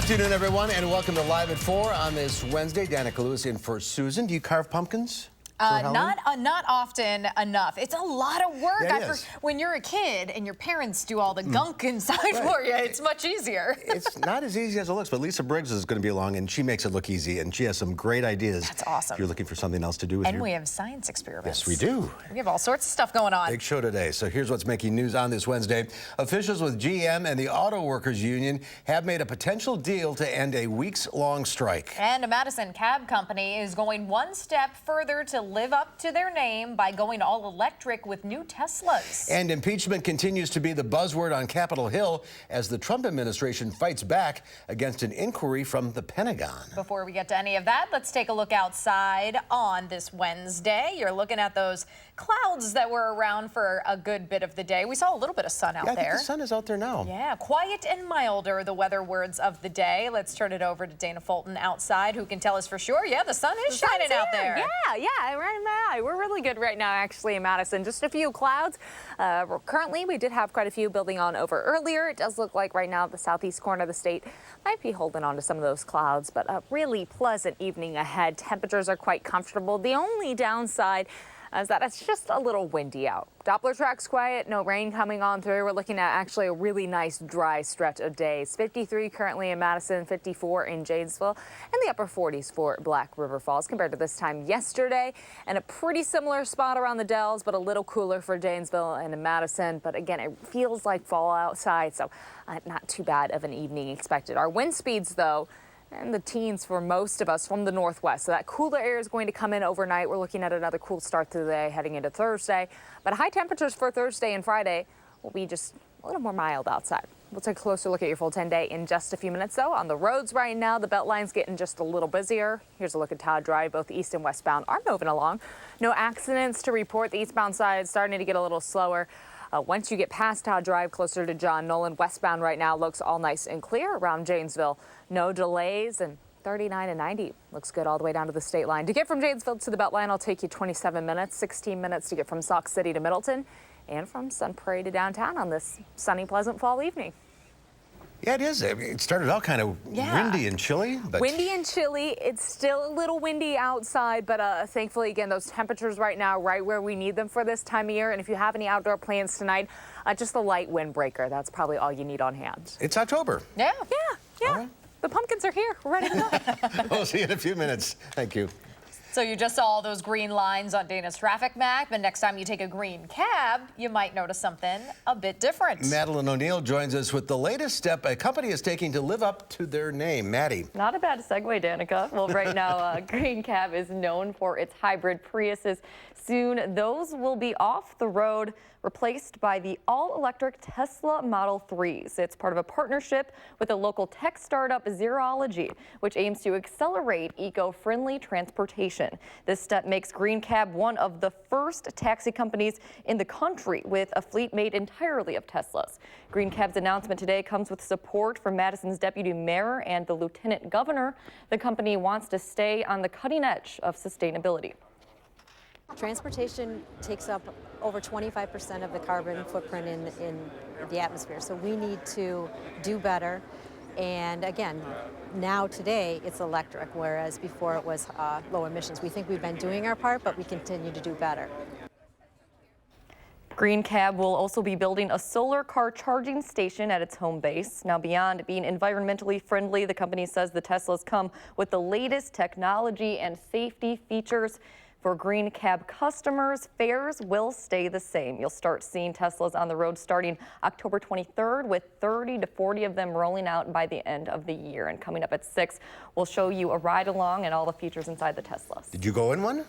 afternoon, everyone, and welcome to Live at 4 on this Wednesday. Danica Lewis in for Susan. Do you carve pumpkins? Not often enough. It's a lot of work. Yeah, it is. When you're a kid and your parents do all the gunk inside for you, it's much easier. It's not as easy as it looks, but Lisa Briggs is going to be along, and she makes it look easy, and she has some great ideas. That's awesome. If you're looking for something else to do with And we have science experiments. Yes, we do. We have all sorts of stuff going on. Big show today. So here's what's making news on this Wednesday. Officials with GM and the Auto Workers Union have made a potential deal to end a weeks-long strike. And a Madison cab company is going one step further to live up to their name by going all electric with new Teslas. And impeachment continues to be the buzzword on Capitol Hill as the Trump administration fights back against an inquiry from the Pentagon. Before we get to any of that, let's take a look outside on this Wednesday. You're looking at those clouds that were around for a good bit of the day. We saw a little bit of sun out I there. think the sun is out there now. Yeah, quiet and milder are the weather words of the day. Let's turn it over to Dana Fulton outside, who can tell us for sure. Yeah, the sun is shining out there. Yeah, right in my eye. We're really good right now, actually, in Madison. Just a few clouds. Currently, we did have quite a few building on over earlier. It does look like right now the southeast corner of the state might be holding on to some of those clouds, but a really pleasant evening ahead. Temperatures are quite comfortable. The only downside is that it's just a little windy out. Doppler track's quiet, no rain coming on through. We're looking at actually a really nice dry stretch of days. 53 currently in Madison, 54 in Janesville, and the upper 40s for Black River Falls compared to this time yesterday. And a pretty similar spot around the Dells, but a little cooler for Janesville and in Madison. But again, it feels like fall outside, so not too bad of an evening expected. Our wind speeds, though, and the teens for most of us from the northwest. So that cooler air is going to come in overnight. We're looking at another cool start to the day heading into Thursday. But high temperatures for Thursday and Friday will be just a little more mild outside. We'll take a closer look at your full 10-day in just a few minutes, though. On the roads right now, the Beltline's getting just a little busier. Here's a look at Todd Drive. Both east and westbound are moving along. No accidents to report. The eastbound side starting to get a little slower. Once you get past Todd Drive, closer to John Nolan, westbound right now looks all nice and clear around Janesville. No delays, and 39 and 90 looks good all the way down to the state line. To get from Janesville to the Beltline, I'll take you 27 minutes, 16 minutes to get from Sauk City to Middleton, and from Sun Prairie to downtown on this sunny, pleasant fall evening. Yeah, it is. I mean, it started out kind of windy and chilly. But windy and chilly. It's still a little windy outside, but thankfully, again, those temperatures right now right where we need them for this time of year. And if you have any outdoor plans tonight, just a light windbreaker. That's probably all you need on hand. It's October. Yeah. All right. The pumpkins are here. We're ready to go. We'll see you in a few minutes. Thank you. So you just saw all those green lines on Dana's traffic map, but next time you take a green cab, you might notice something a bit different. Madeline O'Neill joins us with the latest step a company is taking to live up to their name. Maddie. Not a bad segue, Danica. Well, right now, Green Cab is known for its hybrid Priuses. Soon, those will be off the road, replaced by the all-electric Tesla Model 3s. It's part of a partnership with a local tech startup, Zerology, which aims to accelerate eco-friendly transportation. This step makes Green Cab one of the first taxi companies in the country with a fleet made entirely of Teslas. Green Cab's announcement today comes with support from Madison's deputy mayor and the lieutenant governor. The company wants to stay on the cutting edge of sustainability. Transportation takes up over 25% of the carbon footprint in the atmosphere, so we need to do better. And again, now today it's electric, whereas before it was low emissions. We think we've been doing our part, but we continue to do better. Green Cab will also be building a solar car charging station at its home base. Now, beyond being environmentally friendly, the company says the Teslas come with the latest technology and safety features. For Green Cab customers, fares will stay the same. You'll start seeing Teslas on the road starting October 23rd, with 30 to 40 of them rolling out by the end of the year. And coming up at 6, we'll show you a ride along and all the features inside the Teslas. Did you go in one?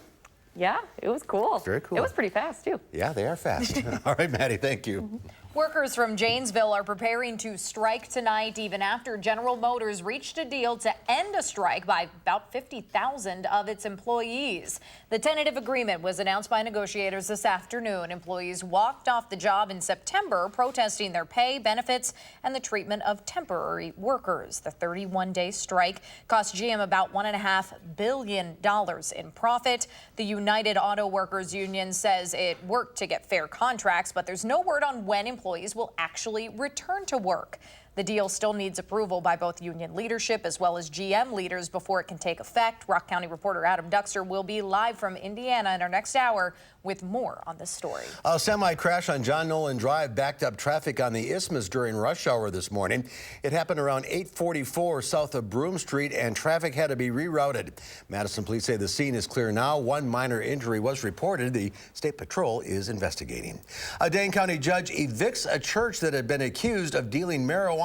Yeah, it was cool. Very cool. It was pretty fast, too. Yeah, they are fast. All right, Maddie, thank you. Workers from Janesville are preparing to strike tonight, even after General Motors reached a deal to end a strike by about 50,000 of its employees. The tentative agreement was announced by negotiators this afternoon. Employees walked off the job in September, protesting their pay, benefits, and the treatment of temporary workers. The 31-day strike cost GM about $1.5 billion in profit. The United Auto Workers Union says it worked to get fair contracts, but there's no word on when employees will actually return to work. The deal still needs approval by both union leadership as well as GM leaders before it can take effect. Rock County reporter Adam Duxter will be live from Indiana in our next hour with more on this story. A semi crash on John Nolan Drive backed up traffic on the Isthmus during rush hour this morning. It happened around 8:44 south of Broome Street, and traffic had to be rerouted. Madison police say the scene is clear now. One minor injury was reported. The State Patrol is investigating. A Dane County judge evicts a church that had been accused of dealing marijuana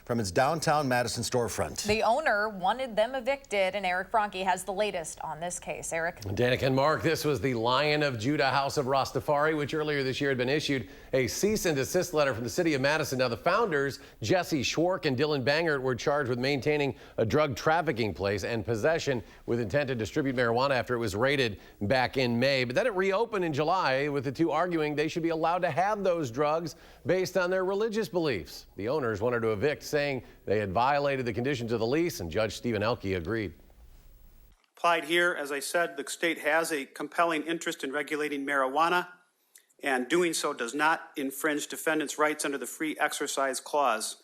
from its downtown Madison storefront. The owner wanted them evicted, and Eric Franke has the latest on this case. Eric. Danica and Mark, this was the Lion of Judah House of Rastafari, which earlier this year had been issued a cease and desist letter from the city of Madison. Now, the founders, Jesse Schwark and Dylan Bangert, were charged with maintaining a drug trafficking place and possession with intent to distribute marijuana after it was raided back in May. But then it reopened in July, with the two arguing they should be allowed to have those drugs based on their religious beliefs. The owners wanted to evict, saying they had violated the conditions of the lease, and Judge Stephen Elke agreed. Applied here, as I said, the state has a compelling interest in regulating marijuana, and doing so does not infringe defendants' rights under the Free Exercise Clause.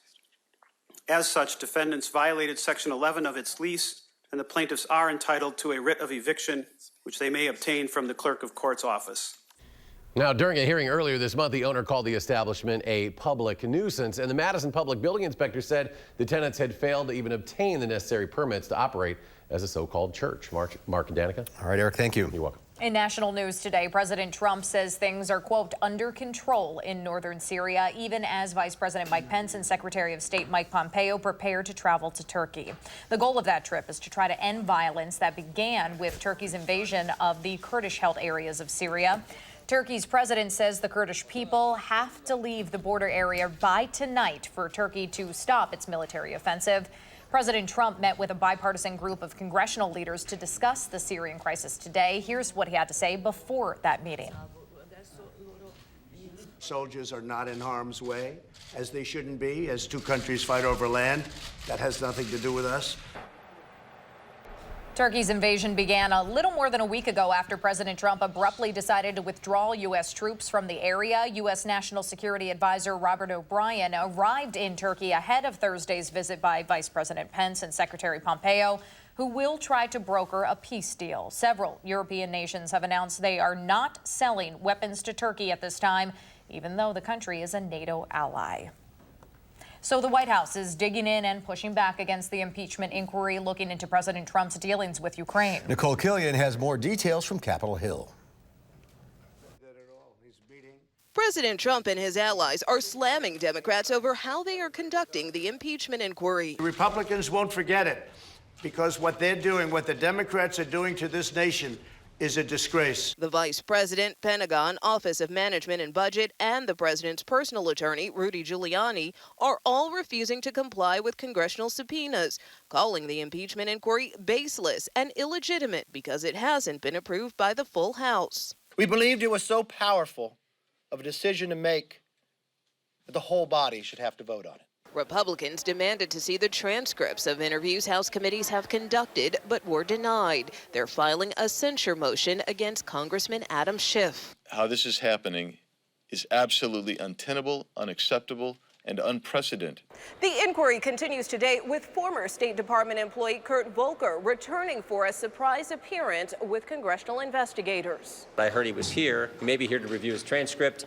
As such, defendants violated Section 11 of its lease, and the plaintiffs are entitled to a writ of eviction, which they may obtain from the clerk of court's office. Now, during a hearing earlier this month, the owner called the establishment a public nuisance, and the Madison Public Building Inspector said the tenants had failed to even obtain the necessary permits to operate as a so-called church. Mark and Danica. All right, Eric, thank you. You're welcome. In national news today, President Trump says things are, quote, under control in northern Syria, even as Vice President Mike Pence and Secretary of State Mike Pompeo prepare to travel to Turkey. The goal of that trip is to try to end violence that began with Turkey's invasion of the Kurdish-held areas of Syria. Turkey's president says the Kurdish people have to leave the border area by tonight for Turkey to stop its military offensive. President Trump met with a bipartisan group of congressional leaders to discuss the Syrian crisis today. Here's what he had to say before that meeting. Soldiers are not in harm's way, as they shouldn't be, as two countries fight over land. That has nothing to do with us. Turkey's invasion began a little more than a week ago after President Trump abruptly decided to withdraw U.S. troops from the area. U.S. National Security Advisor Robert O'Brien arrived in Turkey ahead of Thursday's visit by Vice President Pence and Secretary Pompeo, who will try to broker a peace deal. Several European nations have announced they are not selling weapons to Turkey at this time, even though the country is a NATO ally. So the White House is digging in and pushing back against the impeachment inquiry, looking into President Trump's dealings with Ukraine. Nicole Killian has more details from Capitol Hill. President Trump and his allies are slamming Democrats over how they are conducting the impeachment inquiry. The Republicans won't forget it, because what they're doing, what the Democrats are doing to this nation, is a disgrace. The Vice President, Pentagon, Office of Management and Budget, and the president's personal attorney, Rudy Giuliani, are all refusing to comply with congressional subpoenas, calling the impeachment inquiry baseless and illegitimate because it hasn't been approved by the full House. We believed it was so powerful of a decision to make that the whole body should have to vote on it. Republicans demanded to see the transcripts of interviews House committees have conducted, but were denied. They're filing a censure motion against Congressman Adam Schiff. How this is happening is absolutely untenable, unacceptable, and unprecedented. The inquiry continues today with former State Department employee Kurt Volker returning for a surprise appearance with congressional investigators. I heard he was here. He may be here to review his transcript.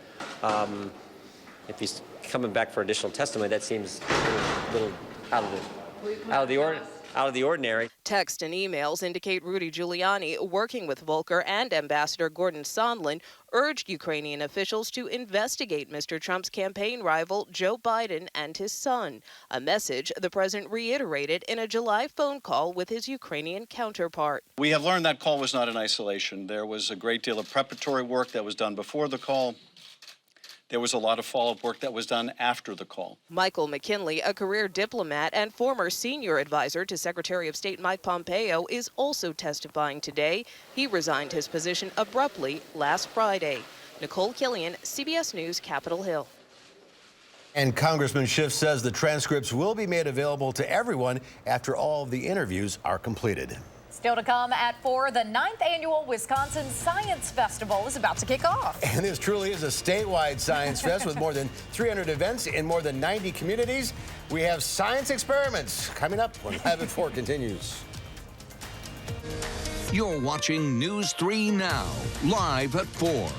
If he's coming back for additional testimony, that seems a little out of the ordinary. Text and emails indicate Rudy Giuliani, working with Volker and Ambassador Gordon Sondland, urged Ukrainian officials to investigate Mr. Trump's campaign rival Joe Biden and his son, a message the president reiterated in a July phone call with his Ukrainian counterpart. We have learned that call was not in isolation. There was a great deal of preparatory work that was done before the call. There was a lot of follow-up work that was done after the call. Michael McKinley, a career diplomat and former senior advisor to Secretary of State Mike Pompeo, is also testifying today. He resigned his position abruptly last Friday. Nicole Killian, CBS News, Capitol Hill. And Congressman Schiff says the transcripts will be made available to everyone after all of the interviews are completed. Still to come at 4, the 9th annual Wisconsin Science Festival is about to kick off. And this truly is a statewide science fest with more than 300 events in more than 90 communities. We have science experiments coming up when Live at 4 continues. You're watching News 3 Now, live at 4.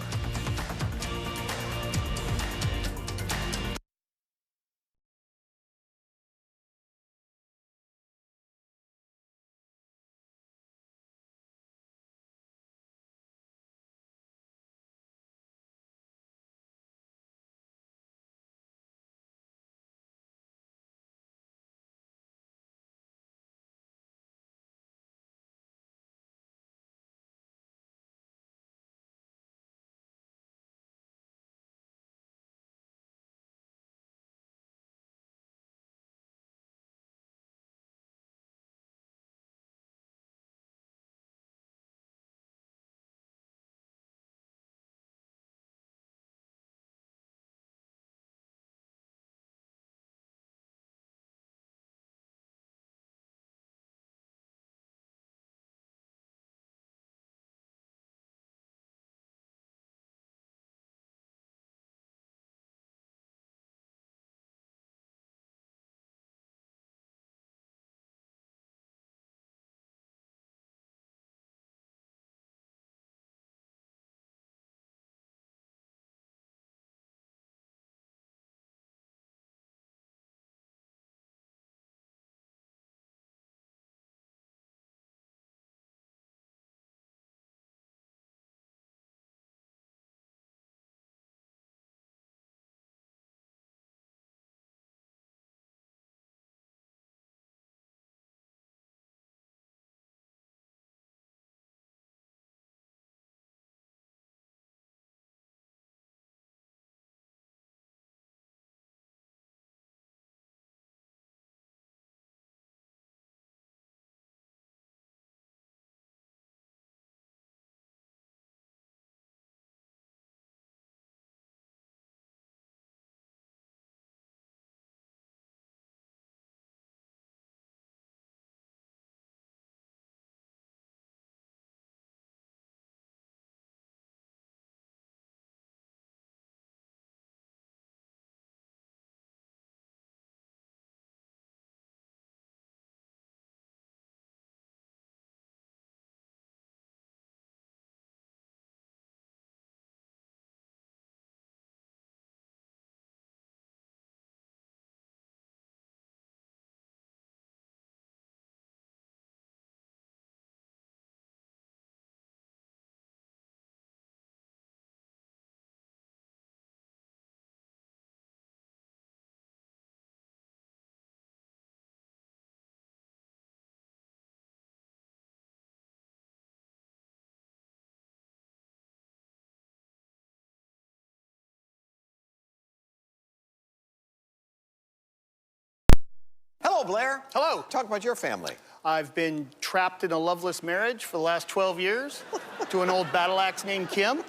Hello, Blair. Hello. Talk about your family. I've been trapped in a loveless marriage for the last 12 years to an old battle axe named Kim.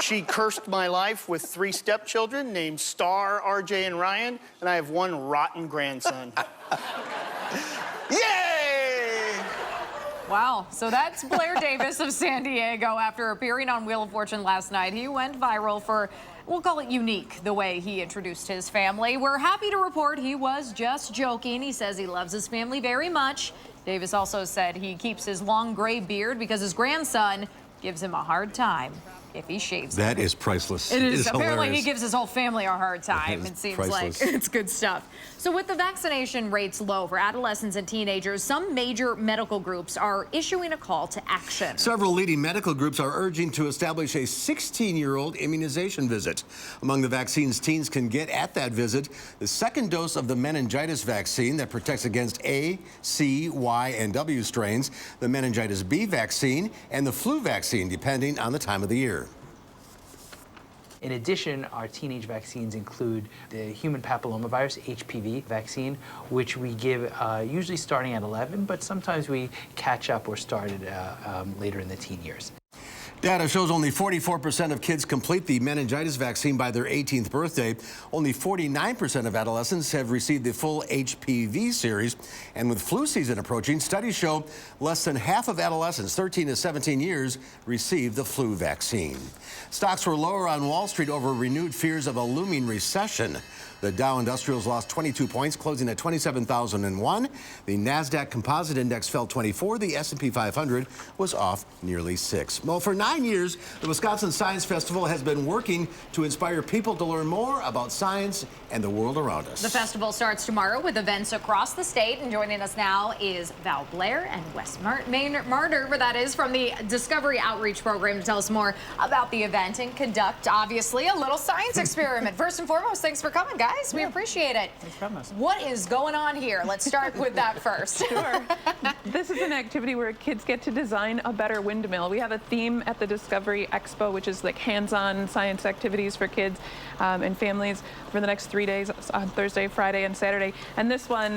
She cursed my life with 3 stepchildren named Star, RJ, and Ryan, and I have 1 rotten grandson. Yay! Wow, so that's Blair Davis of San Diego. After appearing on Wheel of Fortune last night, he went viral for, we'll call it unique, the way he introduced his family. We're happy to report he was just joking. He says he loves his family very much. Davis also said he keeps his long gray beard because his grandson gives him a hard time if he shaves it. That is priceless. It is. Apparently, hilarious. he gives his whole family a hard time. It seems priceless. like it's good stuff. So with the vaccination rates low for adolescents and teenagers, some major medical groups are issuing a call to action. Several leading medical groups are urging to establish a 16-year-old immunization visit. Among the vaccines teens can get at that visit, the second dose of the meningitis vaccine that protects against A, C, Y, and W strains, the meningitis B vaccine, and the flu vaccine, depending on the time of the year. In addition, our teenage vaccines include the human papillomavirus, HPV vaccine, which we give usually starting at 11, but sometimes we catch up or start it later in the teen years. Data shows only 44% of kids complete the meningitis vaccine by their 18th birthday. Only 49% of adolescents have received the full HPV series. And with flu season approaching, studies show less than half of adolescents 13 to 17 years receive the flu vaccine. Stocks were lower on Wall Street over renewed fears of a looming recession. The Dow Industrials lost 22 points, closing at 27,001. The NASDAQ Composite Index fell 24. The S&P 500 was off nearly 6. Well, for 9 years, the Wisconsin Science Festival has been working to inspire people to learn more about science and the world around us. The festival starts tomorrow with events across the state. And joining us now is Val Blair and Wes Marder, that is, from the Discovery Outreach Program to tell us more about the event and conduct, obviously, a little science experiment. First and foremost, thanks for coming, guys. We appreciate it. Thanks for having us. What is going on here? Let's start with that first. Sure. This is an activity where kids get to design a better windmill. We have a theme at the Discovery Expo, which is like hands-on science activities for kids and families for the next 3 days, on Thursday, Friday, and Saturday. And this one,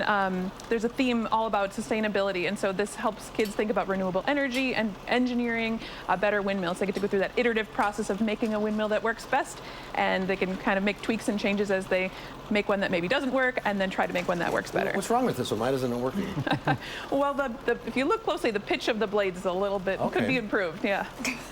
there's a theme all about sustainability. And so this helps kids think about renewable energy and engineering better windmills. They get to go through that iterative process of making a windmill that works best. And they can kind of make tweaks and changes as they make one that maybe doesn't work and then try to make one that works better. What's wrong with this one? Why doesn't it work? Well, if you look closely, the pitch of the blades is a little bit, could be improved, yeah.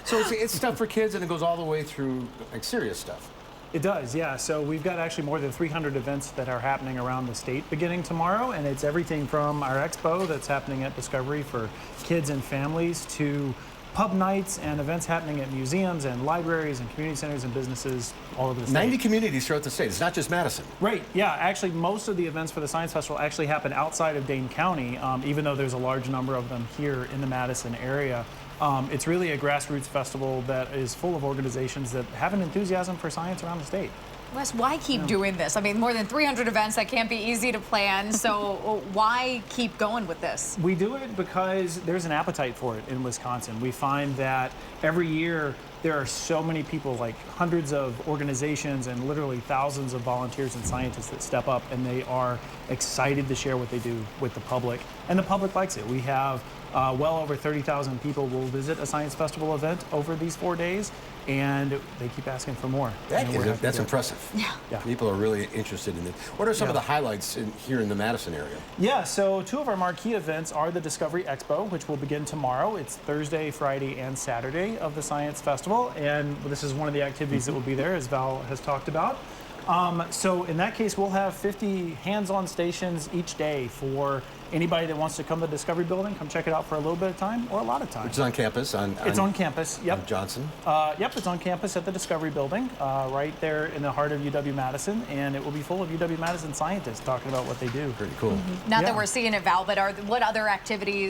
So it's stuff for kids and it goes all the way through like serious stuff. It does, yeah. So we've got actually more than 300 events that are happening around the state beginning tomorrow, and it's everything from our expo that's happening at Discovery for kids and families to pub nights and events happening at museums and libraries and community centers and businesses all over the state. 90 communities throughout the state. It's not just Madison. Right, yeah. Actually, most of the events for the Science Festival actually happen outside of Dane County, even though there's a large number of them here in the Madison area. It's really a grassroots festival that is full of organizations that have an enthusiasm for science around the state. Wes, why keep doing this? I mean, more than 300 events, that can't be easy to plan. So why keep going with this? We do it because there's an appetite for it in Wisconsin. We find that every year there are so many people, like hundreds of organizations and literally thousands of volunteers and scientists that step up, and they are excited to share what they do with the public. And the public likes it. We have well over 30,000 people will visit a science festival event over these 4 days, and they keep asking for more. That's impressive. Yeah. People are really interested in it. What are some of the highlights here in the Madison area? Yeah, so two of our marquee events are the Discovery Expo, which will begin tomorrow. It's Thursday, Friday, and Saturday of the Science Festival, and this is one of the activities that will be there, as Val has talked about. So in that case, we'll have 50 hands-on stations each day for anybody that wants to come to the Discovery Building, come check it out for a little bit of time or a lot of time. Which is on campus? It's on campus, yep. On Johnson? Yep, it's on campus at the Discovery Building, right there in the heart of UW-Madison, and it will be full of UW-Madison scientists talking about what they do. Pretty cool. Not that we're seeing it, Val, but what other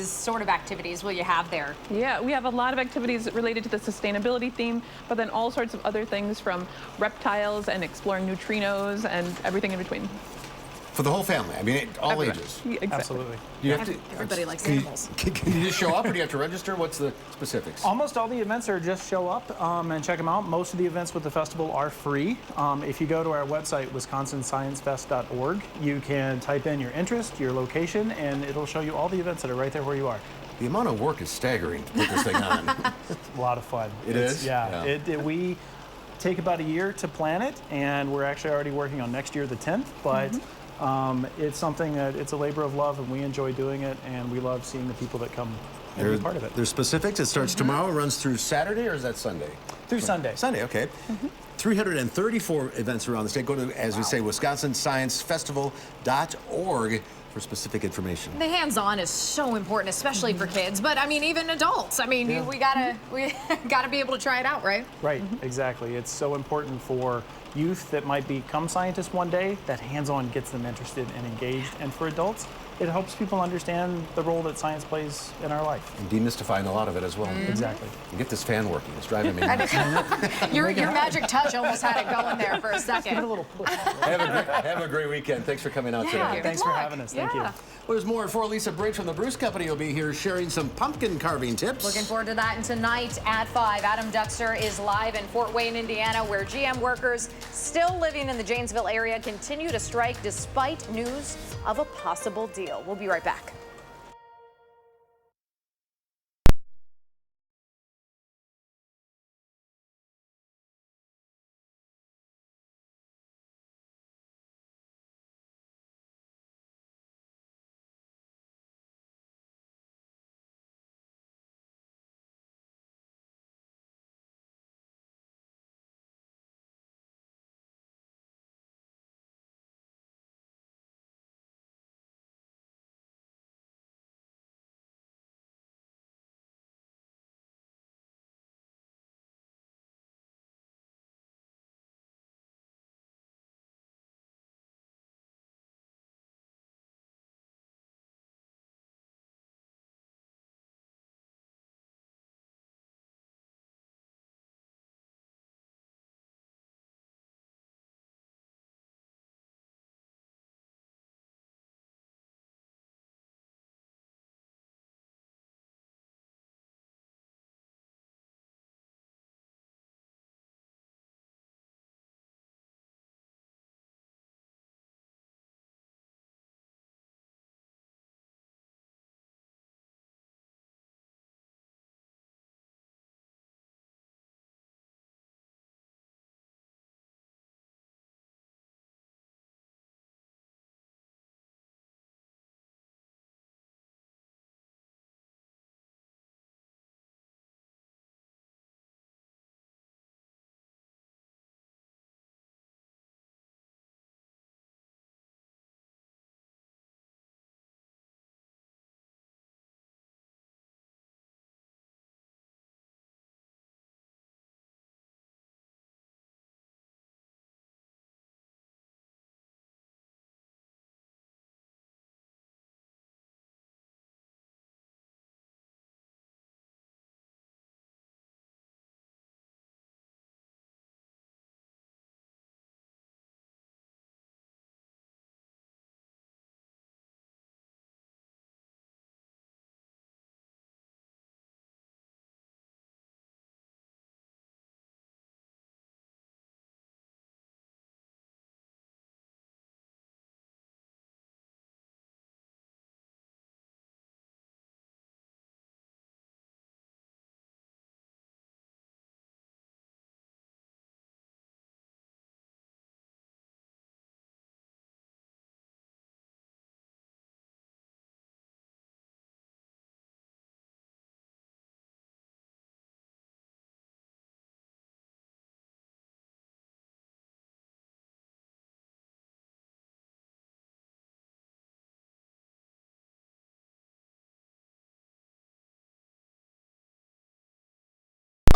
sort of activities will you have there? Yeah, we have a lot of activities related to the sustainability theme, but then all sorts of other things from reptiles and exploring neutrinos and everything in between. For the whole family. I mean, all ages. Yeah, exactly. Absolutely. You have to, Everybody likes animals. Can you just show up, or do you have to register? What's the specifics? Almost all the events are just show up and check them out. Most of the events with the festival are free. If you go to our website, wisconsinsciencefest.org, you can type in your interest, your location, and it'll show you all the events that are right there where you are. The amount of work is staggering to put this thing on. It's a lot of fun. It is? Yeah. We take about a year to plan it, and we're actually already working on next year, the 10th, but it's something that it's a labor of love, and we enjoy doing it, and we love seeing the people that come and be part of it. There's specifics. It starts tomorrow, runs through Saturday, or is that Sunday? Through Sunday. Sunday, okay. 334 events around the state. Go to, as we say, wisconsinsciencefestival.org for specific information. The hands-on is so important, especially for kids, but I mean, even adults. I mean, we gotta be able to try it out, right? Right, exactly. It's so important for youth that might become scientists one day, that hands-on gets them interested and engaged. And for adults, it helps people understand the role that science plays in our life. And demystifying a lot of it as well. Exactly. And get this fan working. It's driving me nuts. Your magic touch almost had it going there for a second. Give it a little push. Have a great weekend. Thanks for coming out today. Thanks for having us. Thank you. Well, there's more at 4. Lisa Briggs from the Bruce Company will be here sharing some pumpkin carving tips. Looking forward to that. And tonight at 5, Adam Dexter is live in Fort Wayne, Indiana, where GM workers still living in the Janesville area continue to strike despite news of a possible deal. We'll be right back.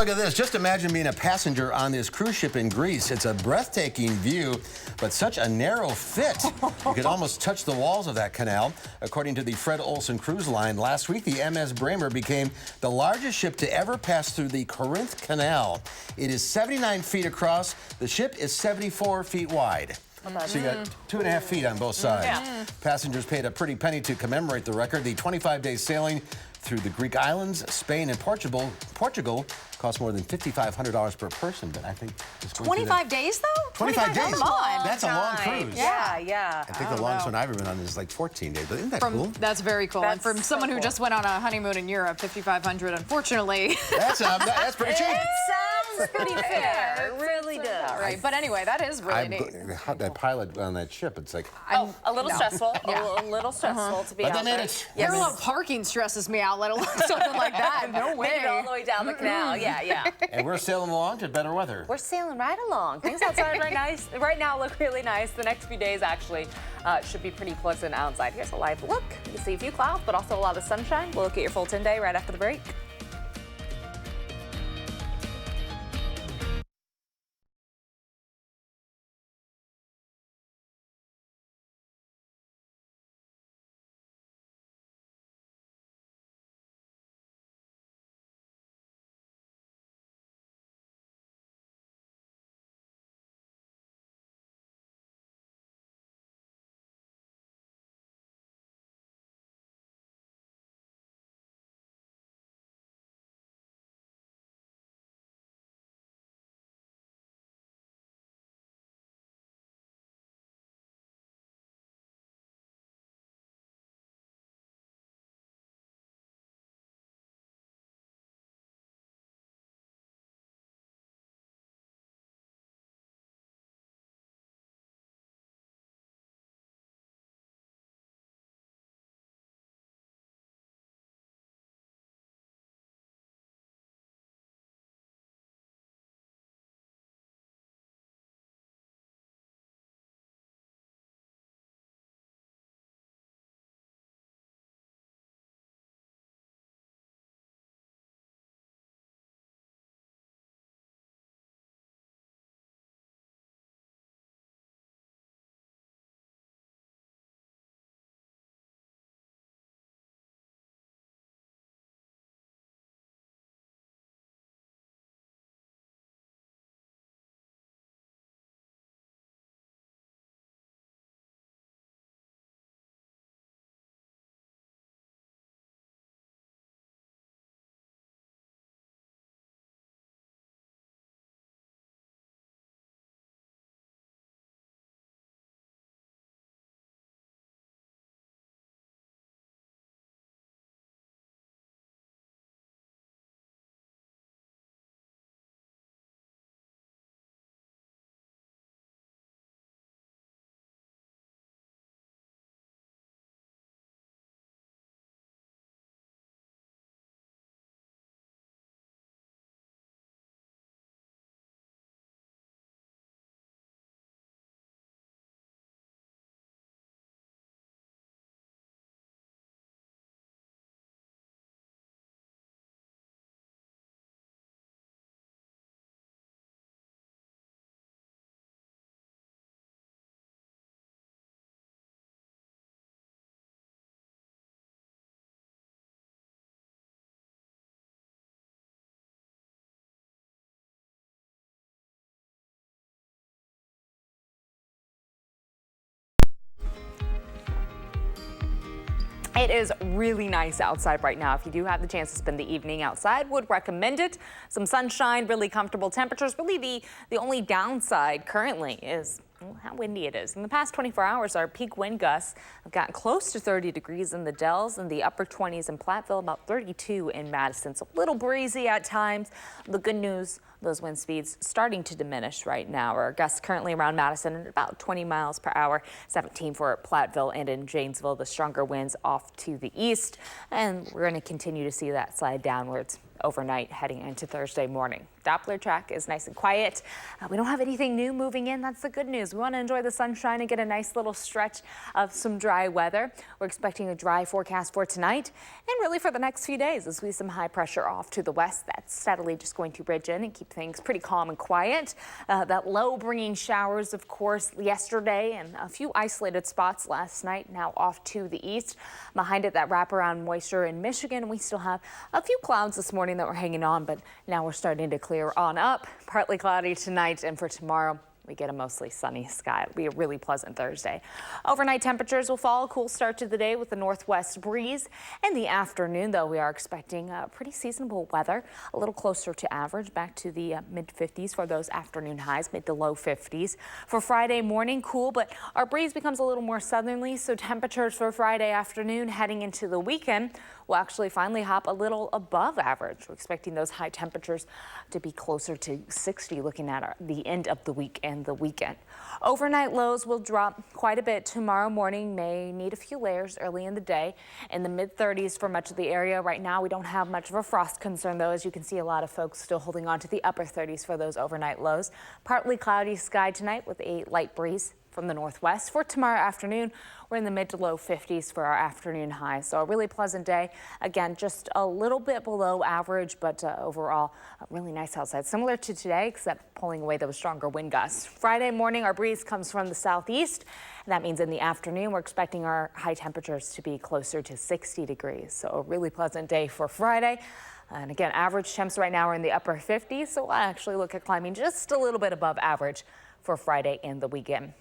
look at this. Just imagine being a passenger on this cruise ship in Greece. It's a breathtaking view, but such a narrow fit. You could almost touch the walls of that canal. According to the Fred Olsen Cruise Line, last week the MS Bremer became the largest ship to ever pass through the Corinth Canal. It is 79 feet across. The ship is 74 feet wide. So you got 2.5 feet on both sides. Yeah. Passengers paid a pretty penny to commemorate the record. The 25-day sailing through the Greek islands, Spain, and Portugal cost more than $5,500 per person. But I think it's going 25 days though? 25 days. Come on. That's a long cruise. Yeah. I think the longest one I've ever been on is like 14 days. But isn't that cool? That's very cool. And from someone who just went on a honeymoon in Europe, $5,500, unfortunately. That's pretty cheap. Sounds pretty fair. It really does. Right. But anyway, that is really neat. That pilot on that ship, it's like... a little stressful. Yeah. A little stressful to be But they honest. made it. Parallel parking stresses me out, let alone something like that. No way. Made it all the way down the canal. Yeah. And we're sailing along to better weather. We're sailing right along. Things outside right now look really nice. The next few days actually should be pretty pleasant outside. Here's a live look. You see a few clouds, but also a lot of sunshine. We'll look at your full 10-day right after the break. It is really nice outside right now. If you do have the chance to spend the evening outside, would recommend it. Some sunshine, really comfortable temperatures. Really the only downside currently is how windy it is. In the past 24 hours, our peak wind gusts have gotten close to 30 degrees in the Dells, and the upper 20s in Platteville, about 32 in Madison. So a little breezy at times. The good news, those wind speeds starting to diminish right now. Our gusts currently around Madison at about 20 miles per hour, 17 for Platteville, and in Janesville, the stronger winds off to the east. And we're going to continue to see that slide downwards. overnight heading into Thursday morning. Doppler track is nice and quiet. We don't have anything new moving in. That's the good news. We want to enjoy the sunshine and get a nice little stretch of some dry weather. We're expecting a dry forecast for tonight and really for the next few days as we see some high pressure off to the west. That's steadily just going to ridge in and keep things pretty calm and quiet. That low bringing showers, of course, yesterday and a few isolated spots last night, now off to the east. Behind it, that wraparound moisture in Michigan. We still have a few clouds this morning that we're hanging on, but now we're starting to clear on up. Partly cloudy tonight, and for tomorrow we get a mostly sunny sky. It'll be a really pleasant Thursday. Overnight temperatures will fall. A cool start to the day with the northwest breeze. In the afternoon, though, we are expecting pretty seasonable weather, a little closer to average, back to the mid-50s for those afternoon highs, mid to low 50s. For Friday morning, cool, but our breeze becomes a little more southerly, so temperatures for Friday afternoon heading into the weekend will actually finally hop a little above average. We're expecting those high temperatures to be closer to 60 looking at the end of the week and the weekend. Overnight lows will drop quite a bit tomorrow morning. May need a few layers early in the day. In the mid-30s for much of the area. Right now we don't have much of a frost concern though. As you can see, a lot of folks still holding on to the upper 30s for those overnight lows. Partly cloudy sky tonight with a light breeze from the northwest. For tomorrow afternoon, we're in the mid to low 50s for our afternoon highs. So a really pleasant day. Again, just a little bit below average, but overall really nice outside. Similar to today, except pulling away those stronger wind gusts. Friday morning, our breeze comes from the southeast. And that means in the afternoon, we're expecting our high temperatures to be closer to 60 degrees. So a really pleasant day for Friday. And again, average temps right now are in the upper 50s. So I actually look at climbing just a little bit above average for Friday and the weekend.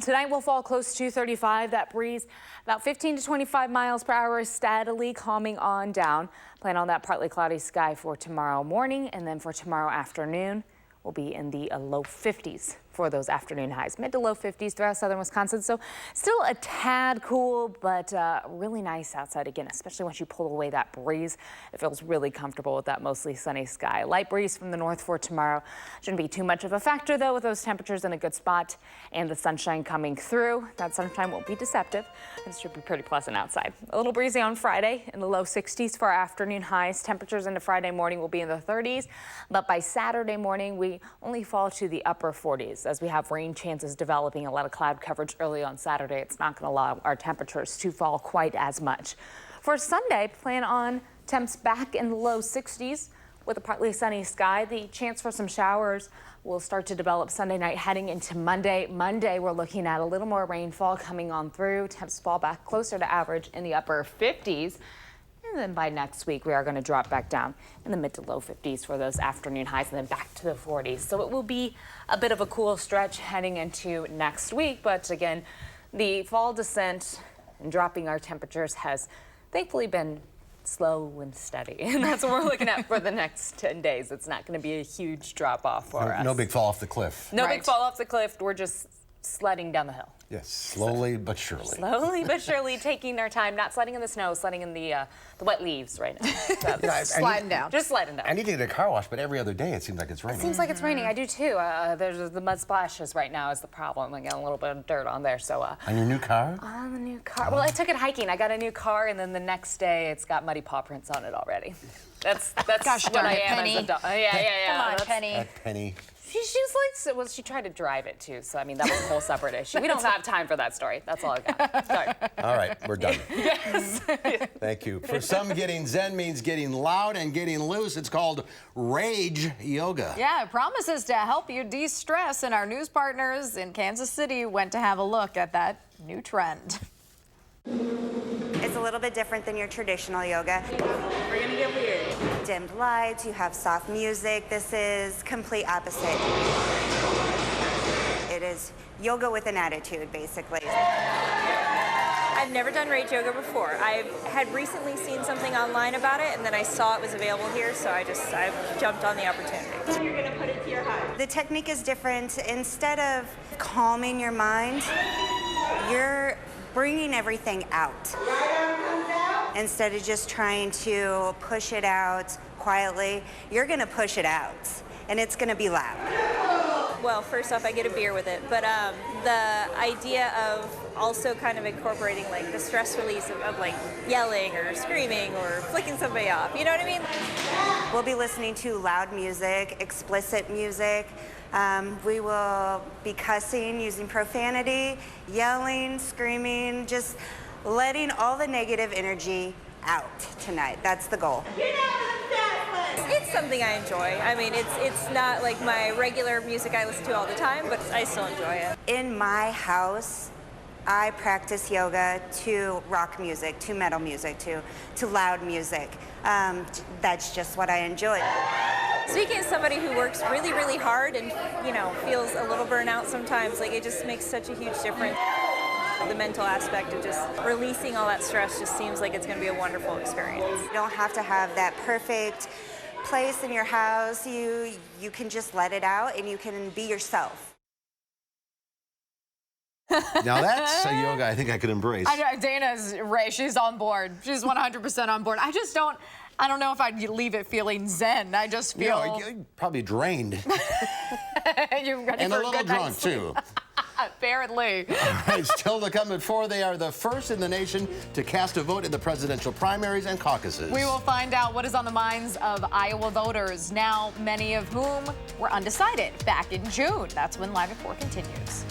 Tonight will fall close to 35. That breeze about 15 to 25 miles per hour, steadily calming on down. Plan on that partly cloudy sky for tomorrow morning, and then for tomorrow afternoon will be in the low 50s for those afternoon highs, mid to low 50s throughout southern Wisconsin. So still a tad cool, but really nice outside again, especially once you pull away that breeze. It feels really comfortable with that mostly sunny sky. Light breeze from the north for tomorrow. Shouldn't be too much of a factor though, with those temperatures in a good spot and the sunshine coming through. That sunshine won't be deceptive. It should be pretty pleasant outside. A little breezy on Friday in the low 60s for our afternoon highs. Temperatures into Friday morning will be in the 30s, but by Saturday morning we only fall to the upper 40s. As we have rain chances developing, a lot of cloud coverage early on Saturday, it's not going to allow our temperatures to fall quite as much. For Sunday, plan on temps back in the low 60s with a partly sunny sky. The chance for some showers will start to develop Sunday night heading into Monday. Monday, we're looking at a little more rainfall coming on through. Temps fall back closer to average in the upper 50s. And then by next week, we are going to drop back down in the mid to low 50s for those afternoon highs and then back to the 40s. So it will be a bit of a cool stretch heading into next week. But again, the fall descent and dropping our temperatures has thankfully been slow and steady. And that's what we're looking at for the next 10 days. It's not going to be a huge drop off for us. No big fall off the cliff. No big fall off the cliff. We're just sledding down the hill. Yes, slowly but surely. Slowly but surely taking our time, not sledding in the snow, sledding in the wet leaves right now. Sliding down. Just sliding down. I need to get a car wash, but every other day it seems like it's raining. It seems like it's raining. I do too. There's the mud splashes right now is the problem. I got a little bit of dirt on there. So on your new car? On the new car. Well, I took it hiking. I got a new car, and then the next day it's got muddy paw prints on it already. That's Gosh what darn I it, am Penny. as a dog. Yeah. Come on, Penny. That Penny. She's like, well, she tried to drive it too. So I mean, that was a whole separate issue. We don't have time for that story. That's all I got. Sorry. All right, we're done. Yes. Thank you. For some, getting zen means getting loud and getting loose. It's called rage yoga. Yeah, it promises to help you de-stress, and our news partners in Kansas City went to have a look at that new trend. It's a little bit different than your traditional yoga. We're gonna get weird. Dimmed lights, you have soft music. This is complete opposite. It is yoga with an attitude, basically. I've never done rage yoga before. I had recently seen something online about it, and then I saw it was available here, so I jumped on the opportunity. You're gonna put it to your heart. The technique is different. Instead of calming your mind, you're bringing everything out. Instead of just trying to push it out quietly, you're gonna push it out, and it's gonna be loud. well, first off, I get a beer with it, but the idea of also kind of incorporating like the stress release of like yelling or screaming or flicking somebody off, you know what I mean? We'll be listening to loud music, explicit music. We will be cussing, using profanity, yelling, screaming, just letting all the negative energy out tonight. That's the goal. It's something I enjoy. I mean, it's not like my regular music I listen to all the time, but I still enjoy it. In my house, I practice yoga to rock music, to metal music, to loud music. That's just what I enjoy. Speaking as somebody who works really, really hard and, you know, feels a little burnout sometimes, like it just makes such a huge difference. The mental aspect of just releasing all that stress just seems like it's going to be a wonderful experience. You don't have to have that perfect place in your house. You can just let it out and you can be yourself. Now that's a yoga I think I could embrace. I know, Dana's right. She's on board. She's 100% on board. I don't know if I'd leave it feeling zen. I just feel... You're probably drained. You're ready and for a little good drunk, night's sleep. too. Apparently. All right, still to come at 4, they are the first in the nation to cast a vote in the presidential primaries and caucuses. We will find out what is on the minds of Iowa voters, now many of whom were undecided back in June. That's when Live at 4 continues.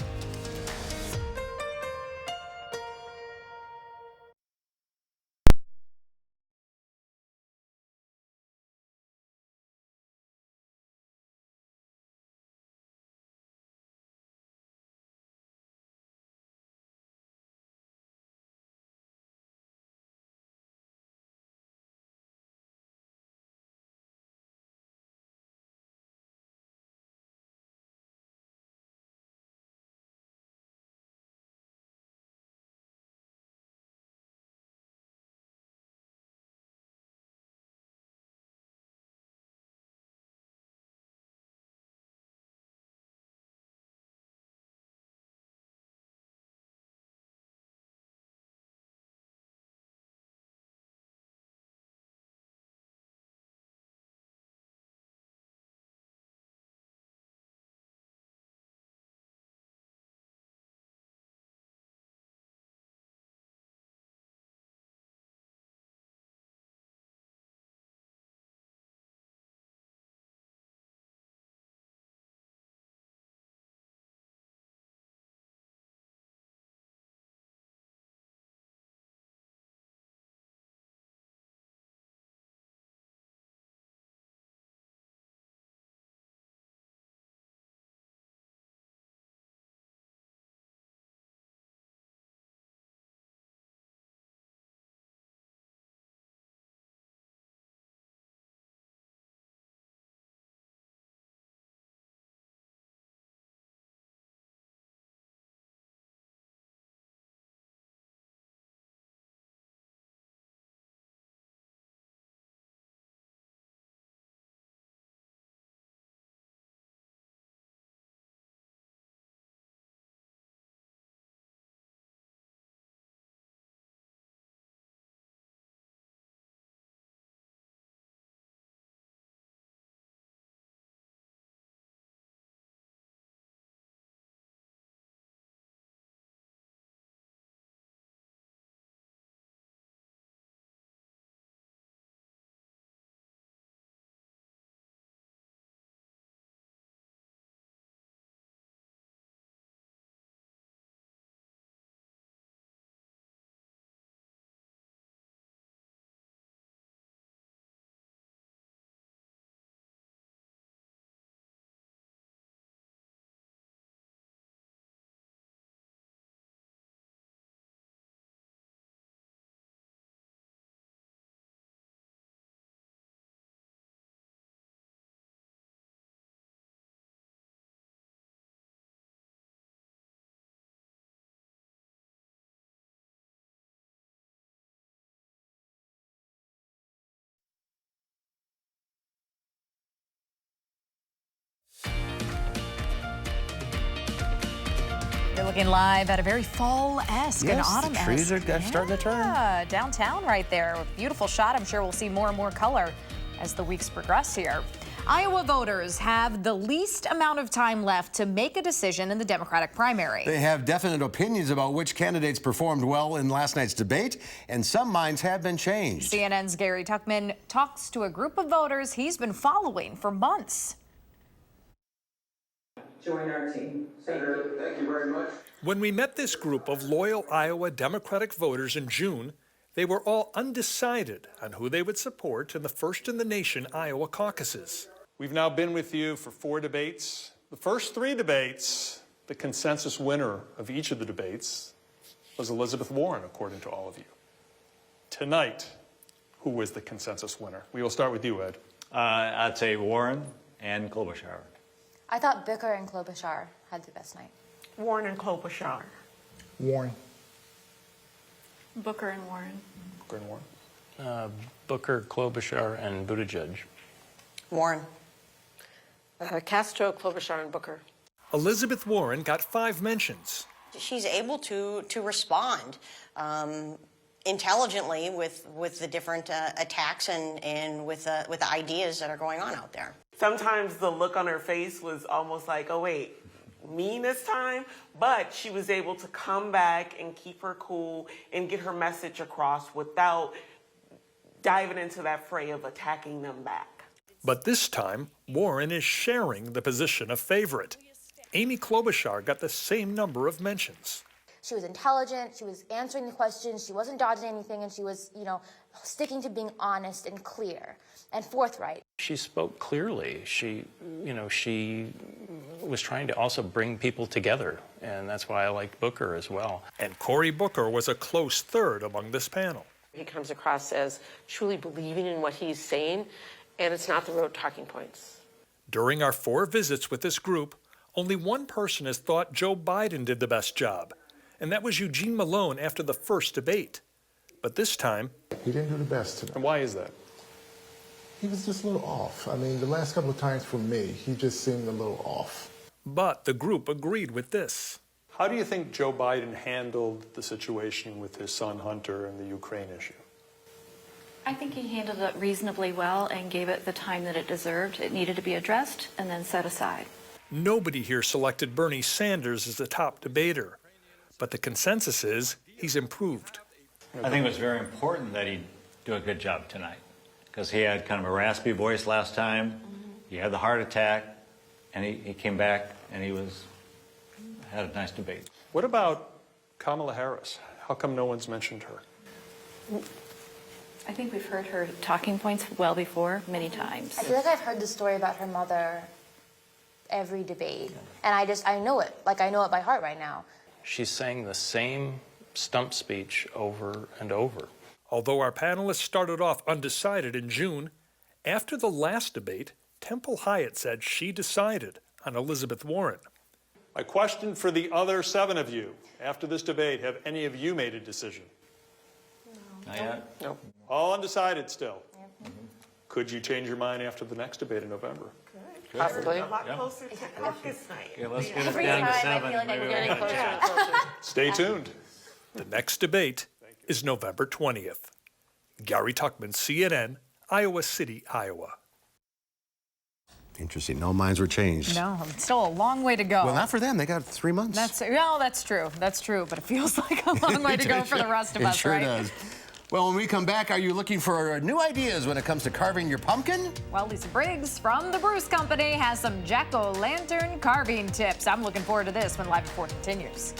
You're looking live at a very fall-esque and autumn-esque. The trees are starting to turn. Yeah, downtown right there. A beautiful shot. I'm sure we'll see more and more color as the weeks progress here. Iowa voters have the least amount of time left to make a decision in the Democratic primary. They have definite opinions about which candidates performed well in last night's debate, and some minds have been changed. CNN's Gary Tuckman talks to a group of voters he's been following for months. Join our team. Senator, thank you very much. When we met this group of loyal Iowa Democratic voters in June, they were all undecided on who they would support in the first-in-the-nation Iowa caucuses. We've now been with you for 4 debates. The first 3 debates, the consensus winner of each of the debates was Elizabeth Warren, according to all of you. Tonight, who was the consensus winner? We will start with you, Ed. I'd say Warren and Klobuchar. I thought Booker and Klobuchar had the best night. Warren and Klobuchar. Warren. Booker and Warren. Booker and Warren. Booker, Klobuchar, and Buttigieg. Warren. Castro, Klobuchar, and Booker. Elizabeth Warren got 5 mentions. She's able to respond intelligently with the different attacks and with the ideas that are going on out there. Sometimes the look on her face was almost like, oh wait, me this time? But she was able to come back and keep her cool and get her message across without diving into that fray of attacking them back. But this time, Warren is sharing the position of favorite. Amy Klobuchar got the same number of mentions. She was intelligent, she was answering the questions, she wasn't dodging anything, and she was, sticking to being honest and clear and forthright. She spoke clearly. She was trying to also bring people together, and that's why I liked Booker as well. And Cory Booker was a close third among this panel. He comes across as truly believing in what he's saying, and it's not the rote talking points. During our 4 visits with this group, only one person has thought Joe Biden did the best job, and that was Eugene Malone after the first debate. But this time, he didn't do the best tonight. And why is that? He was just a little off. I mean, the last couple of times for me, he just seemed a little off. But the group agreed with this. How do you think Joe Biden handled the situation with his son Hunter and the Ukraine issue? I think he handled it reasonably well and gave it the time that it deserved. It needed to be addressed and then set aside. Nobody here selected Bernie Sanders as the top debater, but the consensus is he's improved. I think it was very important that he do a good job tonight because he had kind of a raspy voice last time. He had the heart attack, and he came back and had a nice debate. What about Kamala Harris? How come no one's mentioned her? I think we've heard her talking points well before, many times. I feel like I've heard the story about her mother every debate, and I know it. Like, I know it by heart right now. She's saying the same stump speech over and over. Although our panelists started off undecided in June, after the last debate, Temple Hyatt said she decided on Elizabeth Warren. My question for the other 7 of you, after this debate, have any of you made a decision? Not yet. No. All undecided still? Could you change your mind after the next debate in November? Possibly. A lot closer to caucus night. Yeah, let's get it down to 7. Maybe Stay tuned. The next debate is November 20th. Gary Tuckman, CNN, Iowa City, Iowa. Interesting. No minds were changed. No, still a long way to go. Well, not for them. They got 3 months. That's true. That's true. But it feels like a long way to go for the rest of us, sure right? It does. Well, when we come back, are you looking for new ideas when it comes to carving your pumpkin? Well, Lisa Briggs from the Bruce Company has some jack-o'-lantern carving tips. I'm looking forward to this when Live at 4 continues.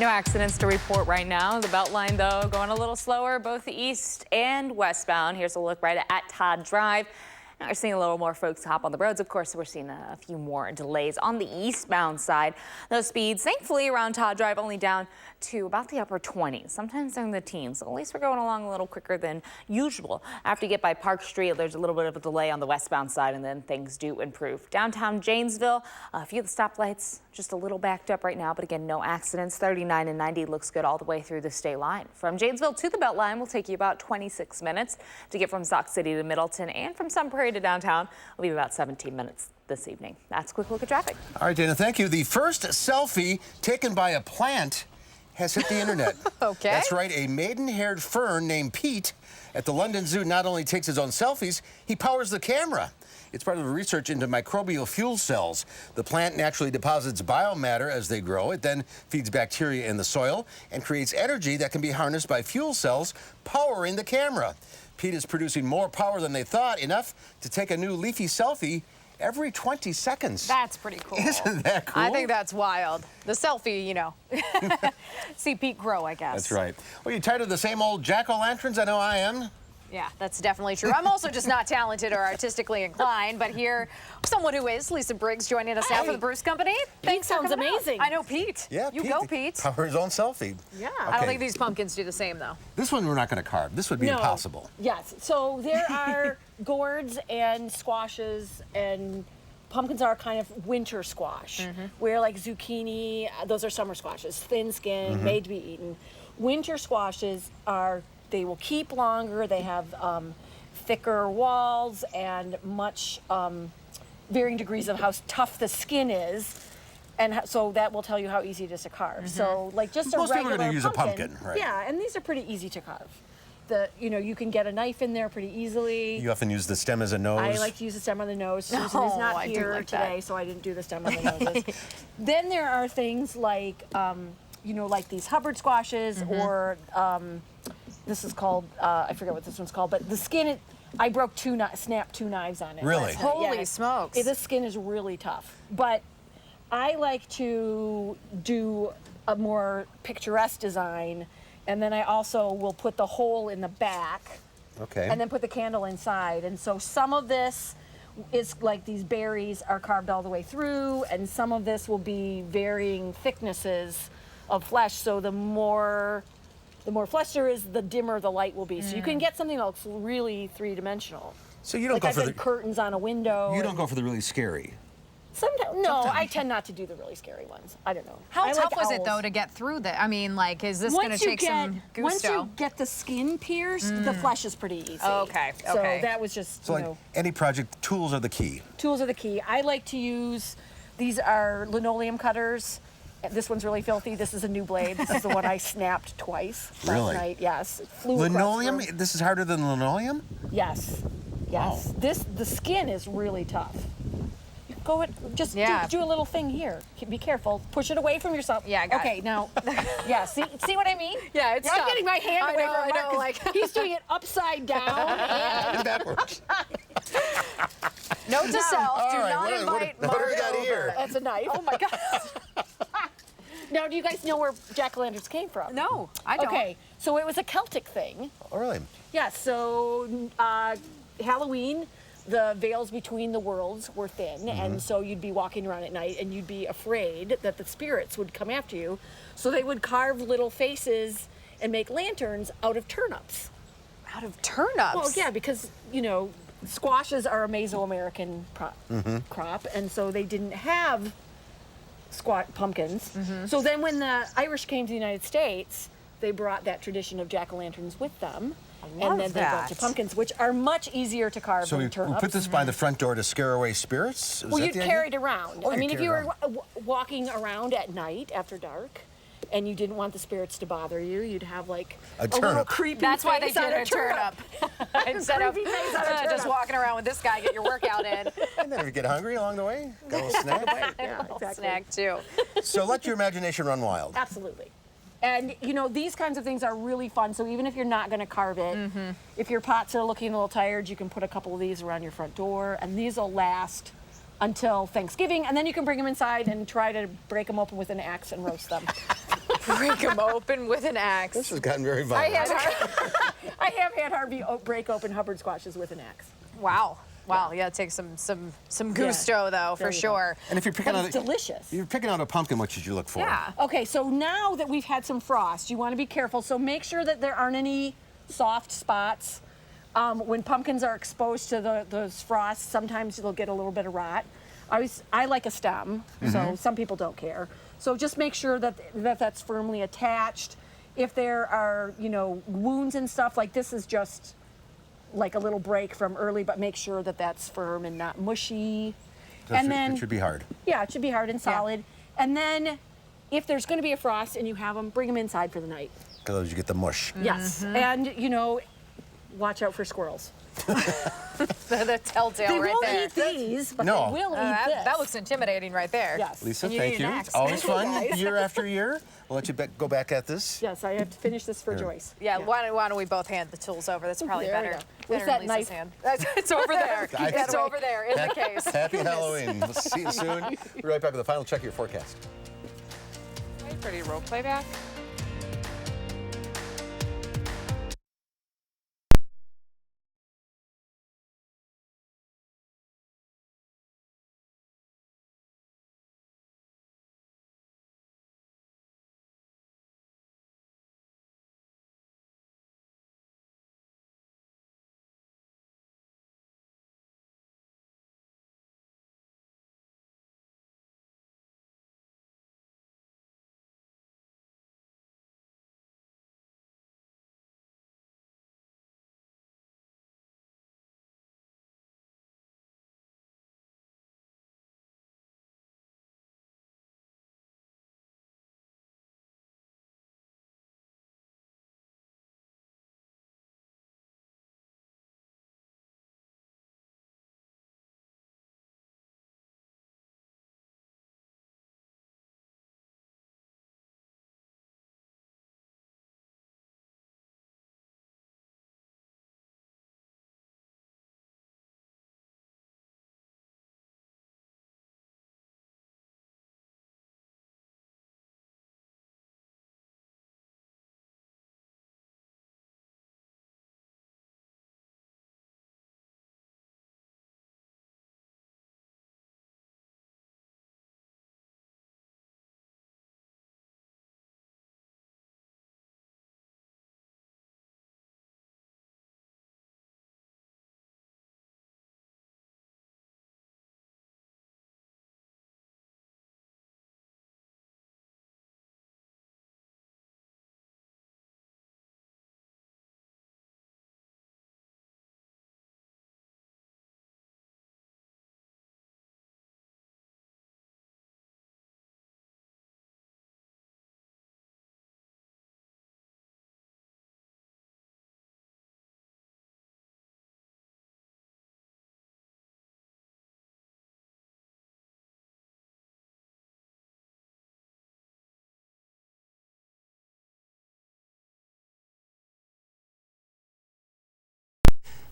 No accidents to report right now. The Beltline, though, going a little slower, both east and westbound. Here's a look right at Todd Drive. Now we're seeing a little more folks hop on the roads. Of course, we're seeing a few more delays on the eastbound side. Those speeds, thankfully, around Todd Drive only down to about the upper 20s, sometimes in the teens. So at least we're going along a little quicker than usual. After you get by Park Street, there's a little bit of a delay on the westbound side, and then things do improve. Downtown Janesville, a few of the stoplights just a little backed up right now, but again, no accidents. 39 and 90 looks good all the way through the state line. From Janesville to the Beltline will take you about 26 minutes to get from Sauk City to Middleton, and from Sun Prairie to downtown will be about 17 minutes this evening. That's a quick look at traffic. All right, Dana, thank you. The first selfie taken by a plant has hit the internet. Okay. That's right. A maiden-haired fern named Pete at the London Zoo not only takes his own selfies, he powers the camera. It's part of the research into microbial fuel cells. The plant naturally deposits biomatter as they grow. It then feeds bacteria in the soil and creates energy that can be harnessed by fuel cells powering the camera. Pete is producing more power than they thought, enough to take a new leafy selfie every 20 seconds. That's pretty cool. Isn't that cool? I think that's wild. The selfie, you know. See Pete grow, I guess. That's right. Well, you tired of the same old jack-o'-lanterns? I know I am. Yeah, that's definitely true. I'm also just not talented or artistically inclined, but here, someone who is, Lisa Briggs, joining us now for the Bruce Company. Pete sounds amazing. I know Pete. Yeah, you Pete, go, Pete. Power his own selfie. Yeah. I don't think these pumpkins do the same, though. This one we're not going to carve. This would be impossible. Yes. So there are gourds and squashes, and pumpkins are kind of winter squash, where like zucchini, those are summer squashes, thin skin, made to be eaten. Winter squashes are, they will keep longer. They have thicker walls and much varying degrees of how tough the skin is. And so that will tell you how easy it is to carve. So like just Most a people are regular going to use a pumpkin, right? Yeah, and these are pretty easy to carve. You can get a knife in there pretty easily. You often use the stem as a nose. I like to use the stem on the nose. Susan is not I do here like today, that. so I didn't do the stem on the noses. Then there are things like, like these Hubbard squashes, or this is called, I forget what this one's called, but the skin, I snapped 2 knives on it. Really? Holy smokes. The skin is really tough. But I like to do a more picturesque design, and then I also will put the hole in the back. Okay. And then put the candle inside. And so some of this is like these berries are carved all the way through, and some of this will be varying thicknesses of flesh. So the more flesh there is, the dimmer the light will be. So you can get something that looks really 3-dimensional. So you don't like go I for said, curtains on a window. You don't go for the really scary. Sometimes, no, I tend not to do the really scary ones. I don't know. How I tough like was it, owls. though, to get through that? I mean, like, is this going to take some gusto? Once you get the skin pierced, the flesh is pretty easy. Okay, So okay. that was just, So like any project, tools are the key. Tools are the key. I like to use, these are linoleum cutters. This one's really filthy. This is a new blade. This is the one I snapped twice Really? last night. Yes. It flew across Linoleum? the room. This is harder than linoleum? Yes. Yes. Wow. The skin is really tough. You go just do a little thing here. Be careful. Push it away from yourself. Yeah, I got okay, it. now, yeah, see what I mean? Yeah, it's I'm tough. getting my hand I away know, from I Mark know, 'cause like- he's doing it upside down. and Backwards. Note to self, All do right, not what invite do we Mark got over. here? That's a knife. Oh, my God. Now, do you guys know where jack-o'-lanterns came from? No, I don't. Okay, so it was a Celtic thing. Oh, really? Yeah, so Halloween, the veils between the worlds were thin, and so you'd be walking around at night and you'd be afraid that the spirits would come after you. So they would carve little faces and make lanterns out of turnips. Out of turnips? Well, yeah, because, squashes are a Mesoamerican crop, and so they didn't have pumpkins. So then when the Irish came to the United States, they brought that tradition of jack-o'-lanterns with them. love And then they brought that. to pumpkins, which are much easier to carve So than we turnips. put this by the front door to scare away spirits? Is Well, that you'd the carry idea? it around. Oh, I you'd mean, if carry you it were walking around at night after dark, and you didn't want the spirits to bother you, you'd have like A little turnip. creepy That's why they face on did a turnip. Instead of Creepy face on a just turnip. walking around with this guy, get your workout in. And then if you get hungry along the way, got a little snack. Yeah, exactly. Snack, too. So let your imagination run wild. Absolutely. And, these kinds of things are really fun. So even if you're not going to carve it, if your pots are looking a little tired, you can put a couple of these around your front door, and these will last until Thanksgiving, and then you can bring them inside and try to break them open with an axe and roast them. Break them open with an axe. This has gotten very violent. I have had Harvey break open Hubbard squashes with an axe. Wow. Wow, yeah, it takes some gusto though, for sure. And if you're picking out, it's delicious. You're picking out a pumpkin, what should you look for? Yeah. Okay, so now that we've had some frost, you want to be careful. So make sure that there aren't any soft spots. When pumpkins are exposed to those frosts, sometimes they'll get a little bit of rot. I like a stem, so some people don't care. So just make sure that that's firmly attached. If there are, wounds and stuff, like this is just like a little break from early, but make sure that that's firm and not mushy. It should be hard. Yeah, it should be hard and solid. Yeah. And then if there's going to be a frost and you have them, bring them inside for the night. Because you get the mush. Yes, and watch out for squirrels. The telltale right there. They won't eat these, but No. they will eat this. That looks intimidating right there. Yes. Lisa, And thank need you. an axe. It's always Thank you, fun, guys. year after year. We'll let you go back at this. Yes, I have to finish this for Joyce. Yeah, why don't we both hand the tools over? That's probably There we better. go. Where's Better that than Lisa's knife? hand. It's over there. It's over there in the case. Happy Halloween. We'll see you soon. We'll be right back with the final check of your forecast. Pretty role playback.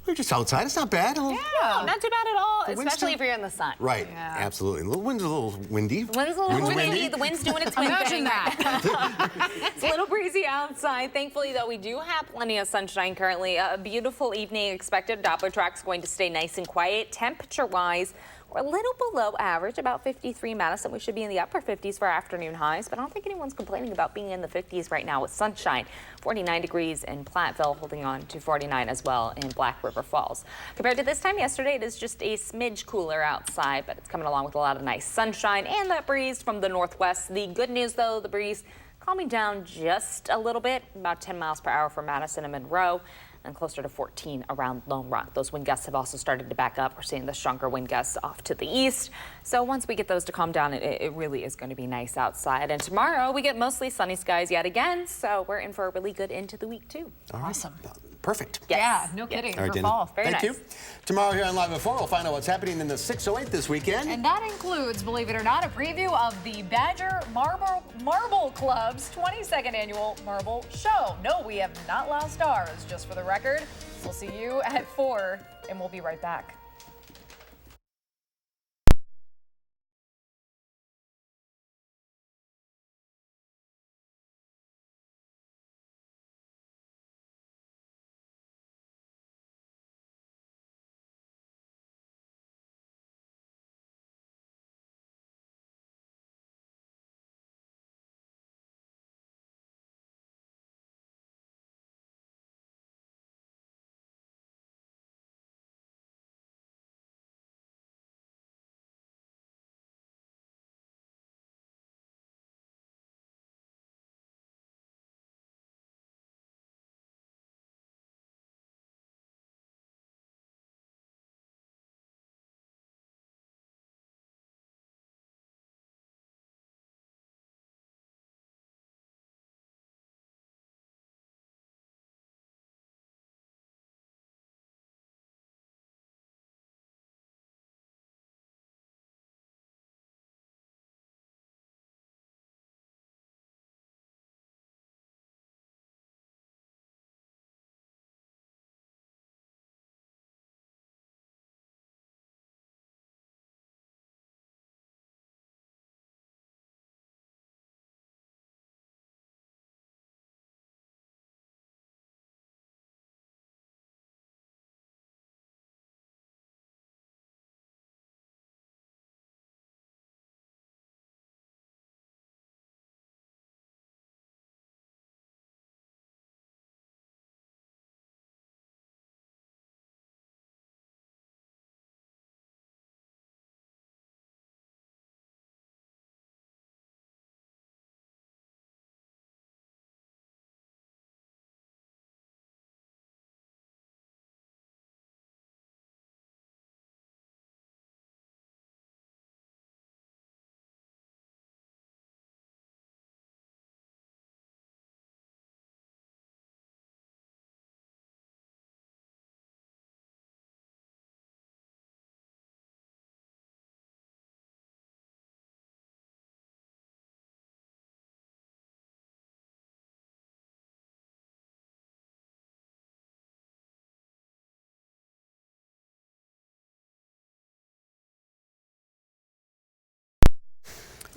We're just outside. It's not bad. Yeah, not too bad at all, especially still- if you're in the sun. Right. Absolutely. The wind's a little windy. Wind's a little windy. The wind's doing its wind Imagine thing. that. It's a little breezy outside. Thankfully, though, we do have plenty of sunshine currently. A beautiful evening expected. Doppler track's going to stay nice and quiet. Temperature-wise, we're a little below average, about 53 Madison. We should be in the upper 50s for our afternoon highs, but I don't think anyone's complaining about being in the 50s right now with sunshine. 49 degrees in Platteville, holding on to 49 as well in Black River Falls. Compared to this time yesterday, it is just a smidge cooler outside, but it's coming along with a lot of nice sunshine and that breeze from the northwest. The good news, though, the breeze calming down just a little bit, about 10 miles per hour for Madison and Monroe, and closer to 14 around Lone Rock. Those wind gusts have also started to back up. We're seeing the stronger wind gusts off to the east. So once we get those to calm down, it really is going to be nice outside. And tomorrow we get mostly sunny skies yet again. So we're in for a really good end to the week, too. Awesome. Perfect. Yes. Yeah, no kidding. All right, For Dana. fall. Very Thank nice. you. Tomorrow here on Live at 4, we'll find out what's happening in the 608 this weekend. And that includes, believe it or not, a preview of the Badger Marble Club's 22nd annual Marble Show. No, we have not lost ours, just for the record. We'll see you at 4, and we'll be right back.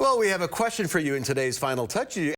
Well, we have a question for you in today's Final Touch.